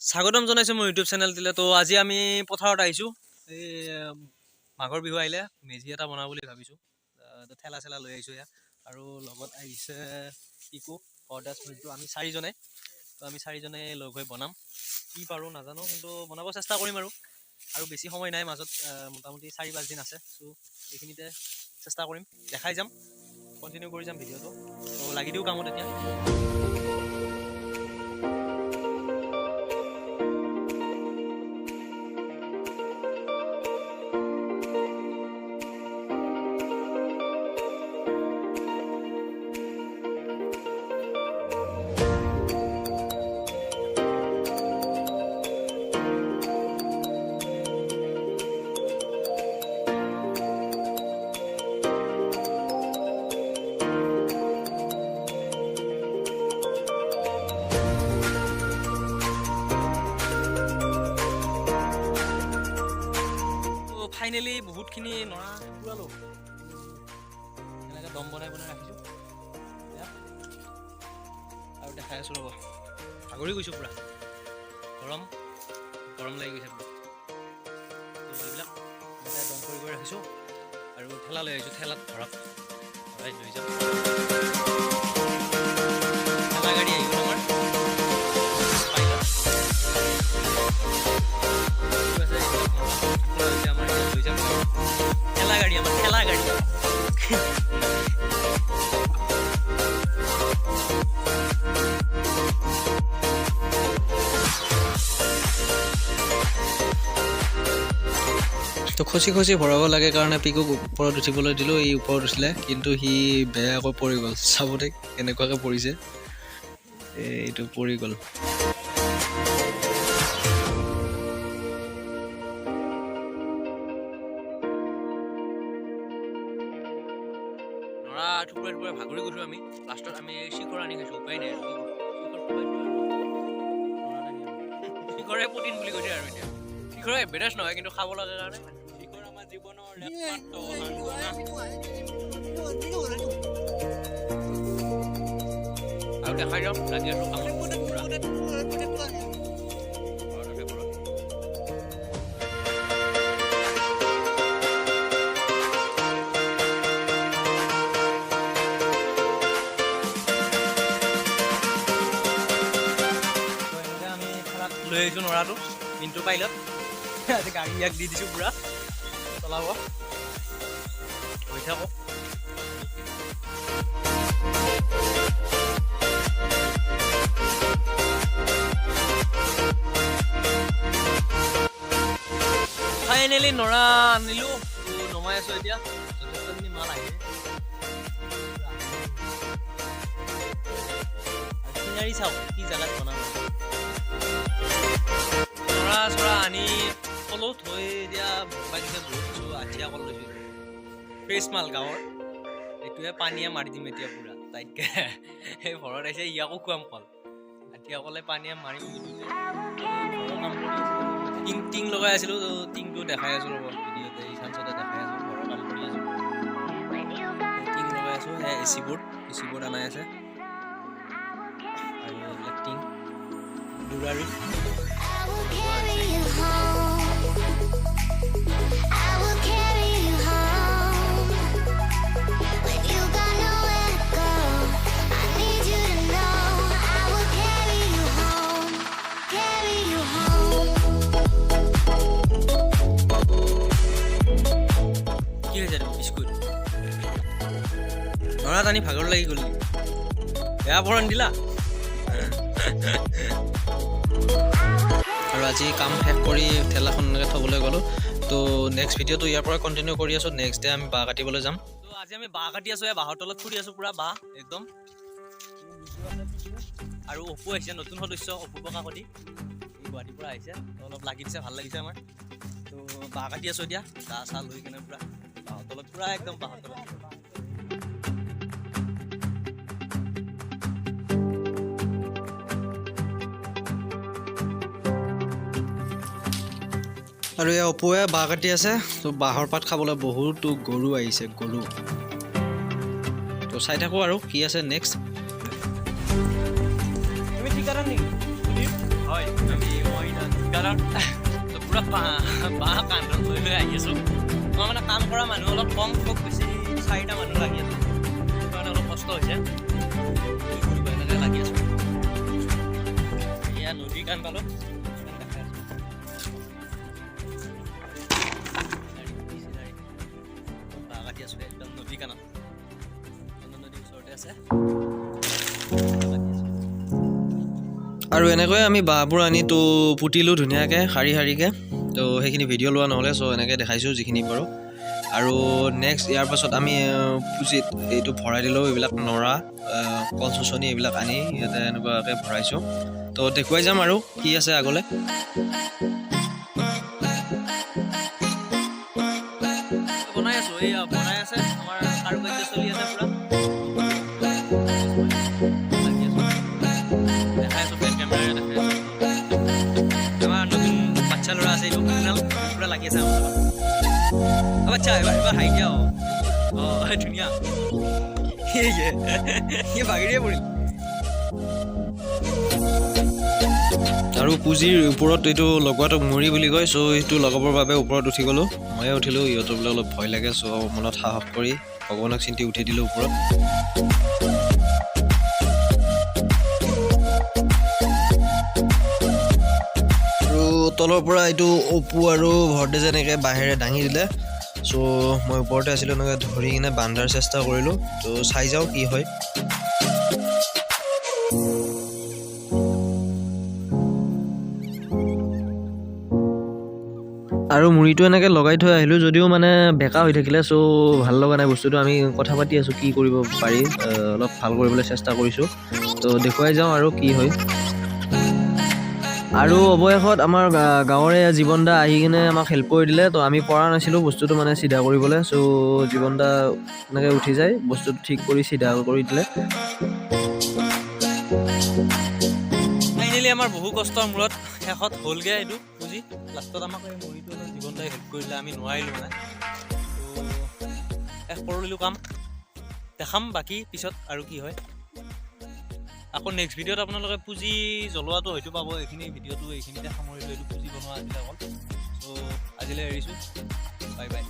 স্বাগতম জনাইছো মোৰ ইউটিউব চেনেলটিলে। তো আজি আমি পথাৰত আহিছোঁ। এই মাঘৰ বিহু আহিলে মেজি এটা বনাওঁ বুলি ভাবিছোঁ। তো ঠেলা চেলা লৈ আহিছোঁ ইয়াত, আৰু লগত আহিছে পিকু অৰ্ডাৰ স্মৃতিটো। আমি চাৰিজনে, তো আমি চাৰিজনে লগ হৈ বনাম। কি পাৰোঁ নাজানো, কিন্তু বনাব চেষ্টা কৰিম। আৰু বেছি সময় নাই মাজত, মোটামুটি 4-5 দিন আছে। চ' এইখিনিতে চেষ্টা কৰিম, দেখাই যাম, কণ্টিনিউ কৰি যাম ভিডিঅ'টো। তো লাগি দিওঁ কামত এতিয়া। ফাইনেলি বহুতখিনি নৰা পুৰালো, এনেকৈ দম বনাই ৰাখিছোঁ আৰু দেখাই আছোঁ। ৰ'ব, ভাগৰি গৈছোঁ পূৰা, গৰম লাগি গৈছে পূৰা। এইবিলাক এনেকৈ দম কৰি ৰাখিছোঁ আৰু ঠেলা লৈ আহিছোঁ। ঠেলাত ভৰাই লৈ যাম। ঠেলা গাড়ী আহিব আমাৰ ঠেলা গাড়ী তো খচি ভৰাব লাগে কাৰণে পিকুক ওপৰত উঠিবলৈ দিলোঁ। ই ওপৰত উঠিলে, কিন্তু সি বেয়াকৈ পৰি গ'ল। চাব দে কেনেকুৱাকৈ পৰিছে, এইটো পৰি গ'ল। নৰা টুকুৰাই ভাগৰি গৈছোঁ আমি। লাষ্টত আমি শিখৰ আনি খাইছোঁ, উপায় নাই। শিখৰে প্ৰটিন বুলি কৈছে আৰু এতিয়া শিখৰে বেটাছ নহয়, কিন্তু খাব লাগে কাৰণে শিখৰ আমাৰ জীৱনৰ আৰু দেখাই যাওঁ লাগি আছোঁ কামত। লৈ আহিছোঁ নৰাটো মিনটো পাইলত। আজি গাড়ী ইয়াক দি দিছোঁ, পূৰা চলাব হৈ থাকক। ফাইনেলি নৰা আনিলোঁ, নমাই আছোঁ এতিয়া। যথেষ্টখিনি মাল আহিছে, চিনাৰী চাওঁ কি জেগাত বনাব। নৰা চৰা আনি থলোঁ, থৈ এতিয়া বাগিছে বহুত কিছু। আঠিয়া কল লৈছোঁ, ফ্ৰেছ মাল গাঁৱৰ। এইটোৱে পানীয়ে মাৰি দিম এতিয়া পূৰা টাইটকৈ। সেই ঘৰত আহিছে, ইয়াকো খুৱাম কল। আঠিয়া কলে পানীয়ে মাৰিম। ঘৰৰ কাম কৰি আছোঁ, টিং লগাই আছিলোঁ। টিংটো দেখাই আছোঁ ৰ'ব ভিডিঅ'তে, এই চান্সতে দেখাই আছোঁ। ঘৰৰ কাম কৰি আছোঁ, টিং লগাই আছোঁ। সেয়া এ চি বোৰ্ড আনাই আছে, আৰু এইবিলাক টিং দুৰাৰি। নৰা টানি ভাগৰ লাগি গ'ল, বেয়া পৰণ দিলা। আৰু আজি কাম শেষ কৰি ঠেলাখন এনেকৈ থ'বলৈ গ'লোঁ। তো নেক্সট ভিডিঅ'টো ইয়াৰ পৰা কণ্টিনিউ কৰি আছোঁ। নেক্সট ডে আমি বাঁহ কাটিবলৈ যাম। তো আজি আমি বাঁহ কাটি আছোঁ, বাঁহৰ তলত ফুৰি আছোঁ পূৰা বাঁহ একদম। আৰু অপু আহিছে, নতুন সদস্য অপু কাকতি, গুৱাহাটীৰ পৰা আহিছে। অলপ লাগি দিছে, ভাল লাগিছে আমাৰ। তো বাঁহ কাটি আছোঁ এতিয়া, গা চা লৈ কেনে পূৰা বাঁহৰ তলত, পূৰা একদম বাঁহৰ তলত। আৰু এই অপুৱে বাঁহ কাটি আছে। তো বাঁহৰ পাত খাবলৈ বহুতো গৰু আহিছে, গৰু। তো চাই থাকোঁ আৰু কি আছে নেক্সট। তুমি ঠিকাদাৰ নেকি? হয়, আমি ঠিকাদাৰ পুৰা বাঁহ কান্ধত লৈ লৈ আহি আছোঁ মই মানে কাম কৰা মানুহ অলপ কম খুব বেছি 4টা মানুহ লাগি আছোঁ সেইকাৰণে অলপ কষ্ট হৈছে এনেকৈ লাগি আছোঁ এয়া নদীৰ কাণ পালোঁ বাঁহ কাটি আছোঁ একদম নদী কাণত নদীৰ ওচৰতে আছে আৰু এনেকৈ আমি বাঁহবোৰ আনি তো পুতিলোঁ ধুনীয়াকৈ শাৰী শাৰীকৈ তো সেইখিনি ভিডিঅ' লোৱা নহ'লে চ' এনেকৈ দেখাইছোঁ যিখিনি পাৰোঁ আৰু নেক্সট ইয়াৰ পাছত আমি পুজিত এইটো ভৰাই দিলোঁ এইবিলাক নৰা কল চচনি এইবিলাক আনি ইয়াতে এনেকুৱাকৈ ভৰাইছোঁ তো দেখুৱাই যাম আৰু কি আছে আগলৈ বনাই আছোঁ এইয়া বনাই আছে আমাৰ কাৰুকাৰ্য চলি আছে পুৰা ল'ৰা আছে এইটো পুৰা লাগি আছে আচ্ছা এবাৰ হাই দিয়া ধুনীয়া বাগিৰিয়ে পৰিল আৰু পুঁজিৰ ওপৰত এইটো লগোৱাটো মুড়ি বুলি কয় চ' সেইটো লগাবৰ বাবে ওপৰত উঠি গ'লোঁ ময়ে উঠিলোঁ ইহঁতৰ বোলে অলপ ভয় লাগে চ' মনত সাহস কৰি ভগৱানক চিন্তি উঠি দিলোঁ ওপৰত তলৰ পৰা এইটো অপু আৰু ভৰ্টেজে এনেকৈ বাঁহেৰে দাঙি দিলে চ' মই ওপৰতে আছিলোঁ এনেকৈ ধৰি কিনে বান্ধাৰ চেষ্টা কৰিলোঁ তো চাই যাওঁ কি হয় আৰু মুড়িটো এনেকৈ লগাই থৈ আহিলোঁ যদিও মানে বেকা হৈ থাকিলে চ' ভাল লগা নাই বস্তুটো আমি কথা পাতি আছোঁ কি কৰিব পাৰি অলপ ভাল কৰিবলৈ চেষ্টা কৰিছোঁ তো দেখুৱাই যাওঁ আৰু কি হয় আৰু অৱশেষত আমাৰ গাঁৱৰে জীৱন দা আহি কিনে আমাক হেল্প কৰি দিলে তো আমি পৰা নাছিলোঁ বস্তুটো মানে চিধা কৰিবলৈ চ' জীৱন দা এনেকৈ উঠি যায় বস্তুটো ঠিক কৰি চিধা কৰি দিলে ফাইনেলি আমাৰ বহু কষ্টৰ মূৰত শেষত হ'লগৈ এইটো পুঁজি লাষ্টত আমাক এই মুড়িটো জীৱন দাই হেল্প কৰি দিলে আমি নোৱাৰিলোঁ মানে তো শেষ কৰিলোঁ কাম দেখাম বাকী পিছত আৰু কি হয় আকৌ নেক্সট ভিডিঅ'ত আপোনালোকে পুঁজি জ্বলোৱাটো হয়তো পাব এইখিনি ভিডিঅ'টো এইখিনিতে সামৰি লৈ পুঁজি বনোৱা আজিলৈ অকল চ' আজিলৈ এৰিছোঁ বাই বাই